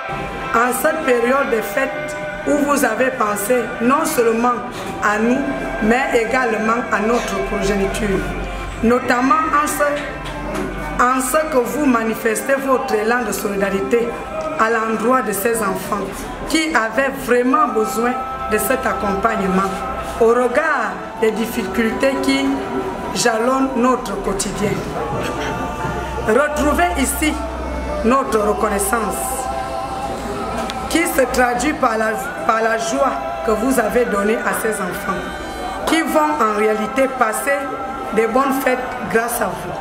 En cette période de fête où vous avez pensé non seulement à nous, mais également à notre progéniture, notamment en ce que vous manifestez votre élan de solidarité à l'endroit de ces enfants qui avaient vraiment besoin de cet accompagnement au regard des difficultés qui jalonnent notre quotidien. Retrouvez ici notre reconnaissance qui se traduit par la joie que vous avez donnée à ces enfants qui vont en réalité passer de bonnes fêtes grâce à vous.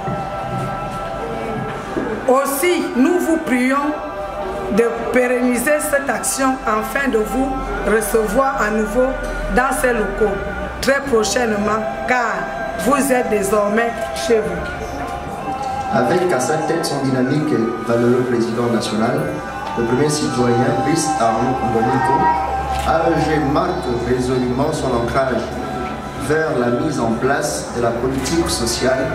Aussi, nous vous prions de pérenniser cette action afin de vous recevoir à nouveau dans ces locaux très prochainement, car vous êtes désormais chez vous. Avec à sa tête son dynamique et valeureux président national, le premier citoyen Brice Arnaud Mboniko, AEG marque résolument son ancrage vers la mise en place de la politique sociale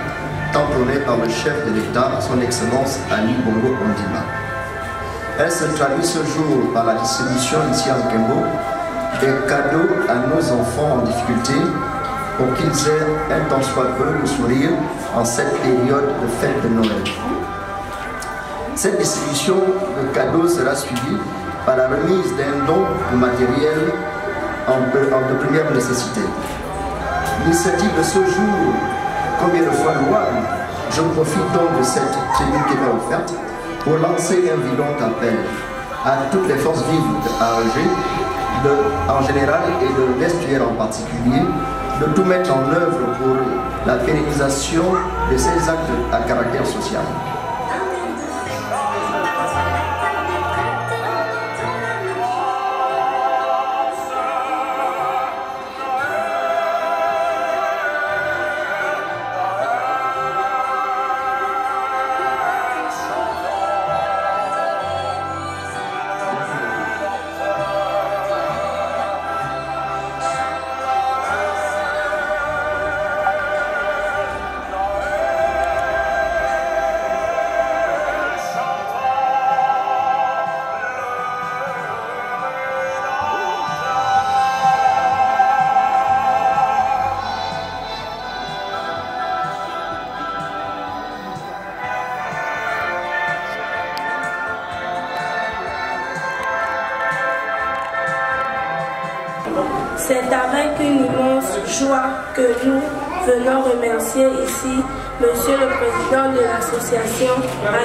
tant prônée par le chef de l'État, son Excellence Ali Bongo Ondimba. Elle se traduit ce jour par la distribution ici en Kembo des cadeaux à nos enfants en difficulté pour qu'ils aient un tant soit peu le sourire en cette période de fête de Noël. Cette distribution de cadeaux sera suivie par la remise d'un don de matériel de première nécessité. L'initiative de ce jour, combien de fois louable, je profite donc de cette tribune qui m'est offerte pour lancer un violent appel à toutes les forces vives de AEG, en général et de l'Estuaire en particulier, de tout mettre en œuvre pour la pérennisation de ces actes à caractère social. C'est avec une immense joie que nous venons remercier ici Monsieur le Président de l'association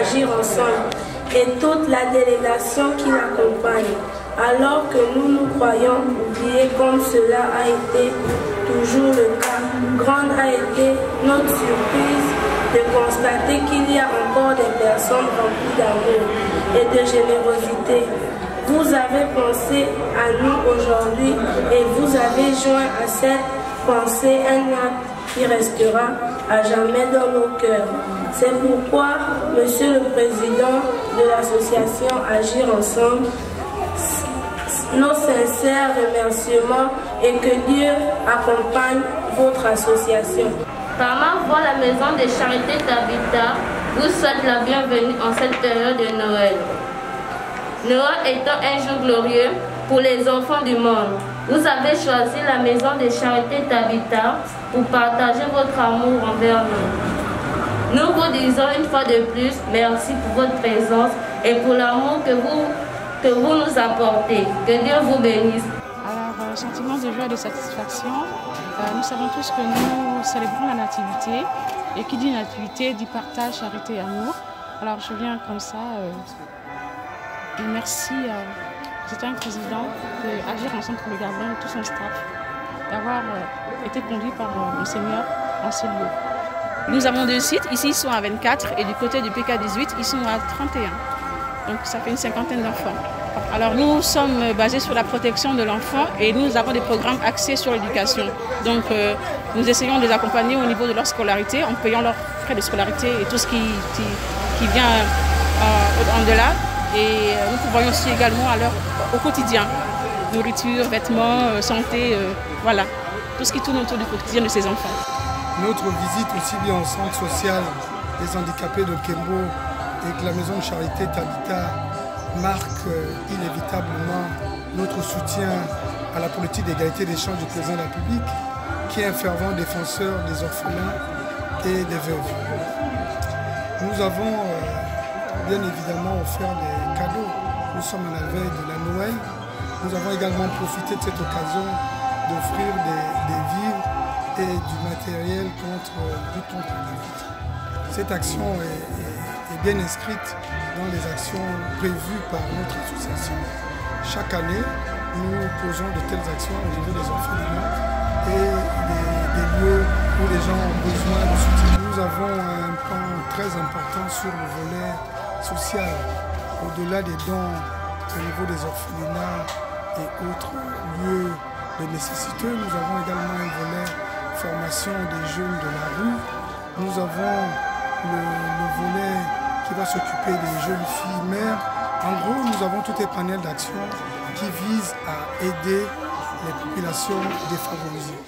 Agir Ensemble et toute la délégation qui l'accompagne, alors que nous nous croyons oubliés comme cela a été toujours le cas. Grande a été notre surprise de constater qu'il y a encore des personnes remplies d'amour et de générosité. Vous avez pensé à nous aujourd'hui et vous avez joint à cette pensée un acte qui restera à jamais dans nos cœurs. C'est pourquoi, Monsieur le Président de l'association Agir Ensemble, nos sincères remerciements et que Dieu accompagne votre association. Par ma voix, la Maison des Charités Tabitha vous souhaite la bienvenue en cette période de Noël. Noël étant un jour glorieux pour les enfants du monde, vous avez choisi la Maison des Charités Tabitha pour partager votre amour envers nous. Nous vous disons une fois de plus merci pour votre présence et pour l'amour que vous nous apportez. Que Dieu vous bénisse. Alors, sentiment de joie et de satisfaction, nous savons tous que nous célébrons la nativité et qui dit nativité dit partage, charité et amour. Alors je viens comme ça. Merci c'était un président d'Agir Ensemble pour le Gabon et tout son staff d'avoir été conduit par Monseigneur en ces lieux. Nous avons deux sites, ici ils sont à 24 et du côté du PK18 ils sont à 31. Donc ça fait une cinquantaine d'enfants. Alors nous sommes basés sur la protection de l'enfant et nous avons des programmes axés sur l'éducation. Donc nous essayons de les accompagner au niveau de leur scolarité en payant leurs frais de scolarité et tout ce qui vient en-delà. Et nous pourvoyons aussi également au quotidien, nourriture, vêtements, santé, voilà, tout ce qui tourne autour du quotidien de ces enfants. Notre visite aussi bien au centre social des handicapés de Kembo et que la maison de charité Tabitha marque inévitablement notre soutien à la politique d'égalité des chances du président de la République, qui est un fervent défenseur des orphelins et des veuves. Nous avons bien évidemment offert des cadeaux. Nous sommes à la veille de la Noël. Nous avons également profité de cette occasion d'offrir des vivres et du matériel contre la Covid. Cette action est bien inscrite dans les actions prévues par notre association. Chaque année, nous posons de telles actions au niveau des orphelinats et des lieux où les gens ont besoin de soutien. Nous avons un pan très important sur le volet social. Au-delà des dons au niveau des orphelinats et autres lieux de nécessité, nous avons également un volet formation des jeunes de la rue. Nous avons le volet qui va s'occuper des jeunes filles mères. En gros, nous avons tout un panel d'actions qui visent à aider les populations défavorisées.